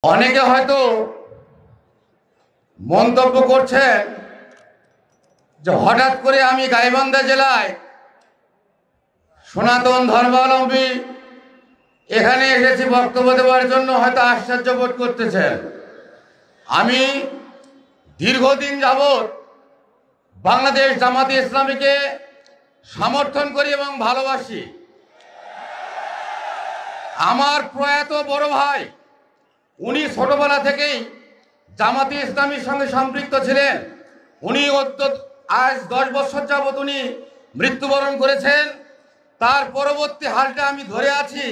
অনেকে হয়তো মন্তব্য করছেন যে হঠাৎ করে আমি গাইবান্ধা জেলায় সনাতন ধর্মাবলম্বী এখানে এসেছি বক্তব্য দেওয়ার জন্য হয়তো আশ্চর্য বোধ করতেছেন। আমি দীর্ঘদিন যাবৎ বাংলাদেশ জামাতে ইসলামীকে সমর্থন করি এবং ভালোবাসি। আমার প্রয়াত বড় ভাই উনি ছোটবেলা থেকেই জামাতে ইসলামীর সঙ্গে সম্পৃক্ত ছিলেন। উনি আজ 10 বছর যাবৎ উনি মৃত্যুবরণ করেছেন। তার পরবর্তী হালটা আমি ধরে আছি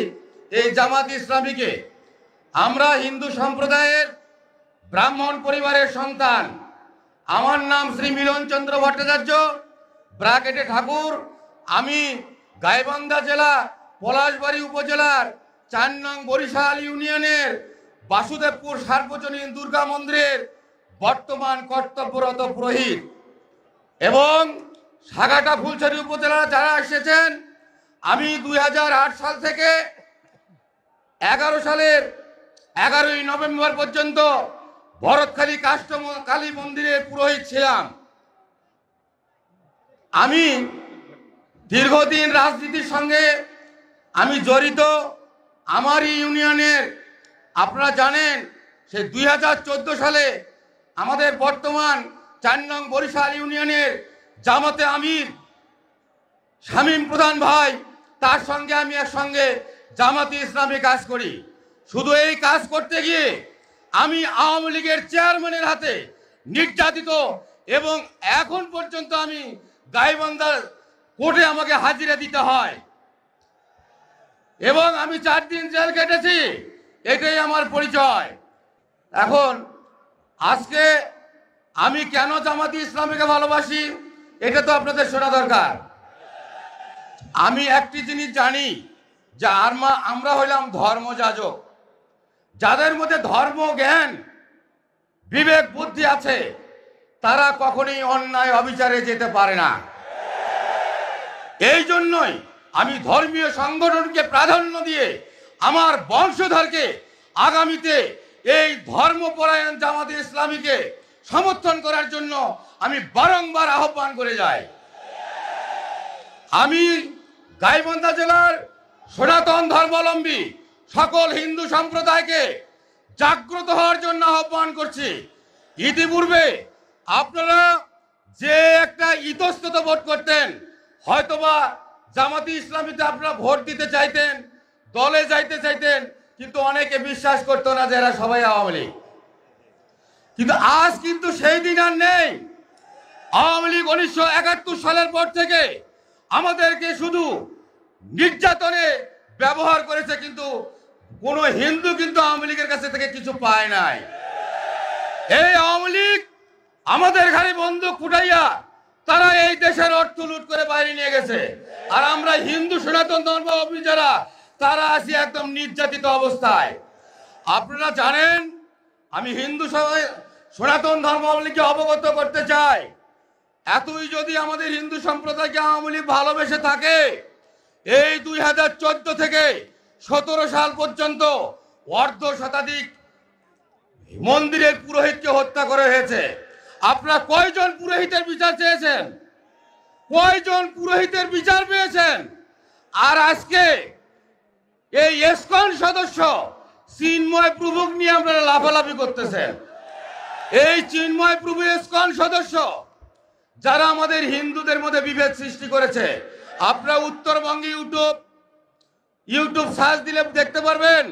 এই জামাতে ইসলামীকে। আমরা হিন্দু সম্প্রদায়ের ব্রাহ্মণ পরিবারের সন্তান। আমার নাম শ্রী মিলনচন্দ্র ভট্টাচার্য, ব্রাকেটে ঠাকুর। আমি গাইবান্ধা জেলা পলাশবাড়ী উপজেলার 4 নং বরিশাল ইউনিয়নের বাসুদেবপুর সার্বজনীন দুর্গা মন্দিরের বর্তমান কর্তব্যরত পুরোহিত। এবং সাগাটা ফুলছড়ি উপজেলা যারা এসেছেন, আমি 2008 সাল থেকে 11 সালের 11ই নভেম্বর পর্যন্ত ভরতখালী কালী মন্দিরের পুরোহিত ছিলাম। আমি দীর্ঘদিন রাজনীতির সঙ্গে আমি জড়িত। আমার ইউনিয়নের আপনারা জানেন সে 2014 সালে আমাদের বর্তমান 4 নং বরিশাল ইউনিয়নের জামাতে আমির শামীম প্রধান ভাই, তার সঙ্গে আমি একসঙ্গে জামাতে ইসলামী কাজ করি। শুধু এই কাজ করতে গিয়ে আমি আওয়ামী লীগের চেয়ারম্যানের হাতে নির্যাতিত এবং এখন পর্যন্ত আমি গাইবান্ধার কোর্টে আমাকে হাজিরা দিতে হয় এবং আমি 4 দিন জেল কেটেছি। এটাই আমার পরিচয়। এখন আজকে আমি কেন জামাতে ইসলামীকে ভালোবাসি এটা তো আপনাদের শোনা দরকার। আমি একটি জিনিস জানি যে আমরা হইলাম ধর্মযাজক। যাদের মধ্যে ধর্ম জ্ঞান বিবেক বুদ্ধি আছে তারা কখনোই অন্যায় অবিচারে যেতে পারে না। এই জন্যই আমি ধর্মীয় সংগঠনকে প্রাধান্য দিয়ে আমার বংশধরকে আগামীতে এই ধর্মপরায়ণ জামাতে ইসলামীকে সমর্থন করার জন্য আমি বারংবার আহ্বান করে যাই। আমি গাইবান্ধা জেলার সনাতন ধর্মাবলম্বী সকল হিন্দু সম্প্রদায়কে জাগ্রত হওয়ার জন্য আহ্বান করছি। ইতিপূর্বে আপনারা যে একটা ইতস্তত ভোট করতেন, হয়তোবা জামাতে ইসলামীতে আপনারা ভোট দিতে চাইতেন, দলে যাইতে চাইতেন, কিন্তু অনেকে বিশ্বাস করতো না যে এরা সবাই আওয়ামী লীগ। কিন্তু আজ কিন্তু সেই দিন আর নেই। আওয়ামী লীগ 1971 সালের পর থেকে আমাদেরকে শুধু নির্যাতনে ব্যবহার করেছে, কিন্তু কোনো হিন্দু কিন্তু আওয়ামী লীগের কাছে থেকে কিছু পায় নাই। এই আওয়ামী লীগ আমাদের ঘাড়ে বন্দুক ফুটাইয়া তারা এই দেশের অর্থ লুট করে বাইরে নিয়ে গেছে। আর আমরা হিন্দু সনাতন ধর্মাবলম্বী যারা তারা আছি একদম নির্যাতিত অবস্থায়। আপনারা জানেন, আমি হিন্দু সনাতন ধর্মাবলম্বীকে অবগত করতে চাই, এতই যদি আমাদের হিন্দু সম্প্রদায়কে আওয়ামী লীগ ভালোবেসে থাকে, এই 2014 থেকে 17 সাল পর্যন্ত অর্ধ শতাধিক মন্দিরের পুরোহিতকে হত্যা করা হয়েছে। আপনারা কয়জন পুরোহিতের বিচার চেয়েছেন? কয়জন পুরোহিতের বিচার পেয়েছেন? আর আজকে এই ইসকন সদস্য চিন্ময় প্রভুকে নিয়ে আপনারা লাফালাফি করতেছেন। এই চিন্ময় প্রভু ইসকন সদস্য যারা আমাদের হিন্দুদের মধ্যে বিভেদ সৃষ্টি করেছে। আপনারা উত্তরবঙ্গে ইউটিউব সার্চ দিলে দেখতে পারবেন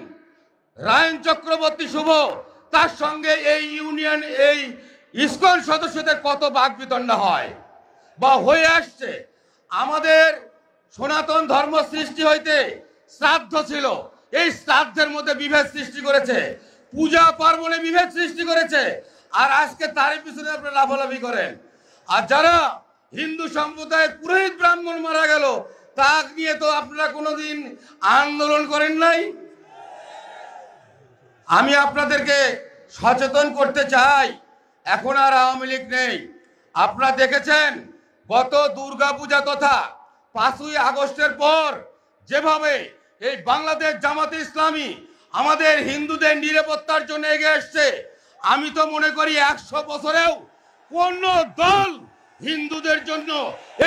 রায়ন চক্রবর্তী শুভ, তার সঙ্গে এই ইসকন সদস্যদের কত বাকবিতণ্ডা হয় বা হয়ে আসছে। আমাদের সনাতন ধর্ম সৃষ্টি হইতে শ্রাদ্ধ ছিল, এই শ্রাদ্ধের মধ্যে বিভেদ সৃষ্টি করেছে, পূজা পার্বণে বিভেদ সৃষ্টি করেছে। আর আজকে তারই পিছনে আপনারা লাফালাফি করেন। আর যারা হিন্দু সম্প্রদায়ের পুরোহিত ব্রাহ্মণ মারা গেল তা নিয়ে তো আপনারা কোনোদিন আন্দোলন করেন নাই। আমি আপনাদেরকে সচেতন করতে চাই, এখন আর আওয়ামী লীগ নেই। আপনারা দেখেছেন গত দুর্গা পূজা তথা 5ই আগস্টের পর যেভাবে এই বাংলাদেশ জামাতে ইসলামী আমাদের হিন্দুদের নিরাপত্তার জন্য এগিয়ে এসছে। আমি তো মনে করি 100 বছরেও কোন দল হিন্দুদের জন্য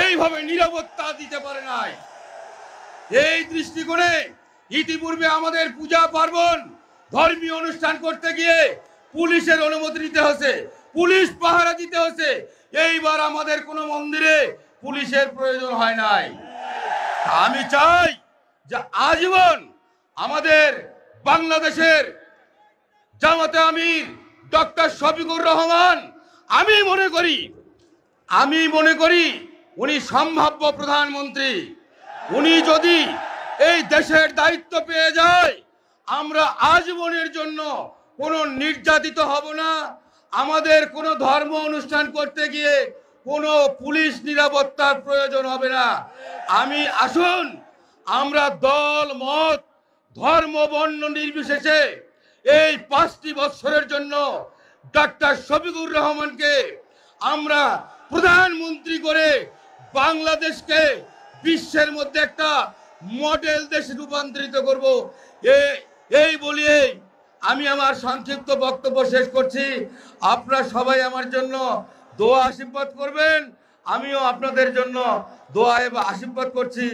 এইভাবে নিরাপত্তা দিতে পারে নাই। এই দৃষ্টিকোণে ইতিপূর্বে আমাদের পূজা পার্বণ ধর্মীয় অনুষ্ঠান করতে গিয়ে পুলিশের অনুমতি নিতে হয়েছে, পুলিশ পাহারা দিতে হয়েছে। এইবার আমাদের কোনো মন্দিরে পুলিশের প্রয়োজন হয় নাই। আমি চাই যে আজীবন আমাদের বাংলাদেশের জামাতে আমির ডক্টর শফিকুর রহমান, আমি মনে করি উনি সম্ভাব্য প্রধানমন্ত্রী। উনি যদি এই দেশের দায়িত্ব পেয়ে যায়, আমরা আজীবনের জন্য কোনো নির্যাতিত হব না। আমাদের কোনো ধর্ম অনুষ্ঠান করতে গিয়ে কোনো পুলিশ নিরাপত্তার প্রয়োজন হবে না। আসুন আমরা দল মত ধর্ম বর্ণ নির্বিশেষে এই 5টি বছরের জন্য ডক্টর শফিকুর রহমানকে আমরা প্রধানমন্ত্রী করে বাংলাদেশকে বিশ্বের মধ্যে একটা মডেল দেশে রূপান্তরিত করব। এই বলিয়ে আমি আমার সংক্ষিপ্ত বক্তব্য শেষ করছি। আপনারা সবাই আমার জন্য দোয়া আশীর্বাদ করবেন, আমিও আপনাদের জন্য দোয়া এবং আশীর্বাদ করছি।